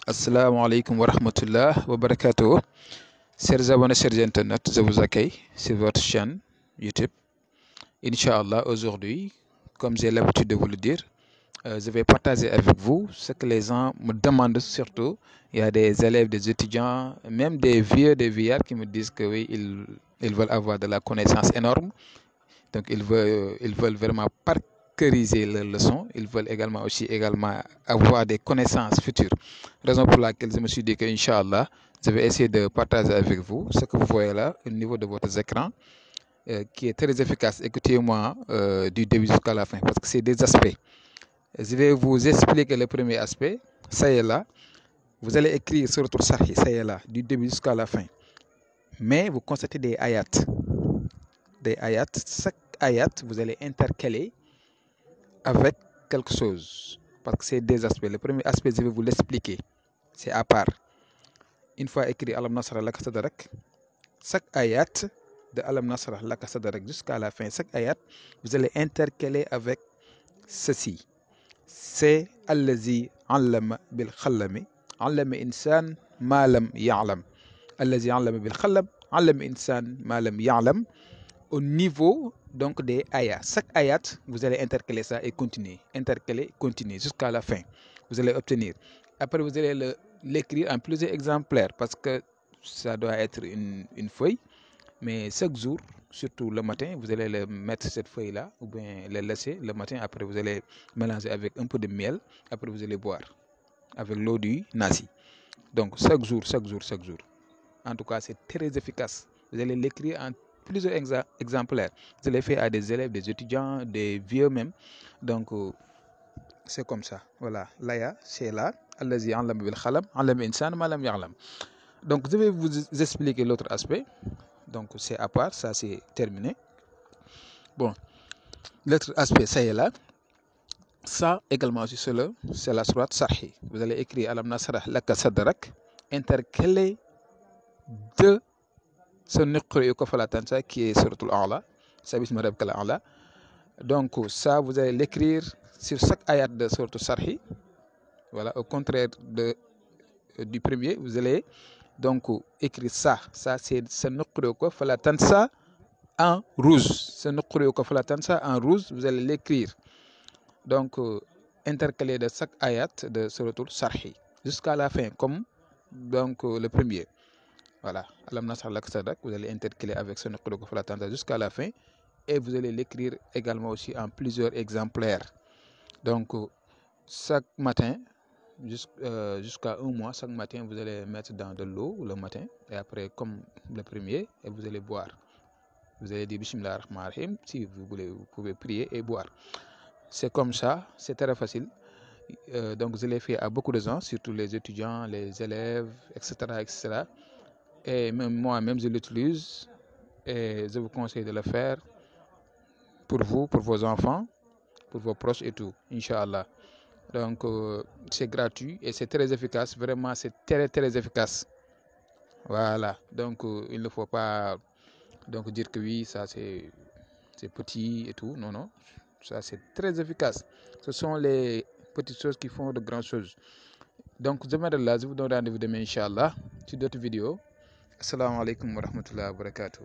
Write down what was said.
Assalamu alaikum wa rahmatullah wa barakatuh. Chers abonnés, chers internautes, je vous accueille sur votre chaîne YouTube. Inch'Allah, aujourd'hui, comme j'ai l'habitude de vous le dire, je vais partager avec vous ce que les gens me demandent surtout. Il y a des élèves, des étudiants, même des vieux, des vieillards qui me disent que oui, ils veulent avoir de la connaissance énorme. Donc, ils veulent vraiment parceriser leurs leçons. Ils veulent également avoir des connaissances futures. Raison pour laquelle je me suis dit que, Inch'Allah, je vais essayer de partager avec vous ce que vous voyez là au niveau de votre écran, qui est très efficace. Écoutez-moi du début jusqu'à la fin, parce que c'est des aspects. Je vais vous expliquer le premier aspect. Ça y est là. Vous allez écrire sur votre Sarhi, ça y est là, du début jusqu'à la fin. Mais vous constatez des ayats. Des ayats. Chaque ayat, vous allez intercaler avec quelque chose. Parce que c'est des aspects. Le premier aspect, je vais vous l'expliquer. C'est à part. Une fois écrit Alam Nasra Laka Sadarak, chaque ayat de Alam Nasra Laka Sadarak jusqu'à la fin, chaque ayat, vous allez intercaler avec ceci. C'est Allazi Allama bil Khallami, Allama Insan ma lam ya'lam. Allazi Allama bil Khallam, Allama Insan ma lam ya'lam. Au niveau donc des ayats. Chaque ayat, vous allez intercaler ça et continuer. Intercaler, continuer jusqu'à la fin. Vous allez obtenir. Après, vous allez l'écrire en plusieurs exemplaires parce que ça doit être une feuille. Mais chaque jour, surtout le matin, vous allez mettre cette feuille-là ou bien la laisser le matin. Après, vous allez mélanger avec un peu de miel. Après, vous allez boire avec l'eau du nasi. Donc, chaque jour, chaque jour, chaque jour. En tout cas, c'est très efficace. Vous allez l'écrire en plusieurs exemplaires. Vous allez faire à des élèves, des étudiants, des vieux même. Donc, c'est comme ça. Voilà. L'aya, c'est là. Allazi allam bil khalam, allam insan ma lam ya'lam. Donc, je vais vous expliquer l'autre aspect. Donc, c'est à part. Ça, c'est terminé. Bon. L'autre aspect, ça y est là. Ça, également aussi, c'est la sourate Sarhi. Vous allez écrire Alam Nasrah Laka Sadrak, intercaler de ce nuqri'uka fala tansa qui est suratul A'la, Sabisma rabbikal A'la. Donc ça, vous allez l'écrire sur chaque ayat de suratul Sarhi. Voilà, au contraire du premier, vous allez donc écrire ça. Ça, c'est ce nuqri'uka fala tansa en rouge. Ce nuqri'uka fala tansa en rouge, vous allez l'écrire. Donc, intercaler de chaque ayat de suratul Sarhi jusqu'à la fin, comme donc le premier. Voilà, Alam Nasrah Laka Sadrak, vous allez intercaler avec ce nuqri'uka fala tansa jusqu'à la fin et vous allez l'écrire également aussi en plusieurs exemplaires. Donc, chaque matin, jusqu'à un mois, chaque matin, vous allez mettre dans de l'eau le matin et après, comme le premier, et vous allez boire. Vous allez dire Bismillah ar-Rahman ar-Rahim, si vous voulez, vous pouvez prier et boire. C'est comme ça, c'est très facile. Donc, je l'ai fait à beaucoup de gens, surtout les étudiants, les élèves, etc., etc. Et même moi-même, je l'utilise et je vous conseille de le faire pour vous, pour vos enfants, pour vos proches et tout, Inch'Allah. Donc, c'est gratuit et c'est très efficace. Vraiment, c'est très, très efficace. Voilà. Donc, il ne faut pas donc, dire que oui, ça c'est petit et tout. Non, non. Ça, c'est très efficace. Ce sont les petites choses qui font de grandes choses. Donc, je vous donne rendez-vous demain, Inch'Allah, sur d'autres vidéos. Assalamu alaikum wa rahmatullahi wa barakatuh.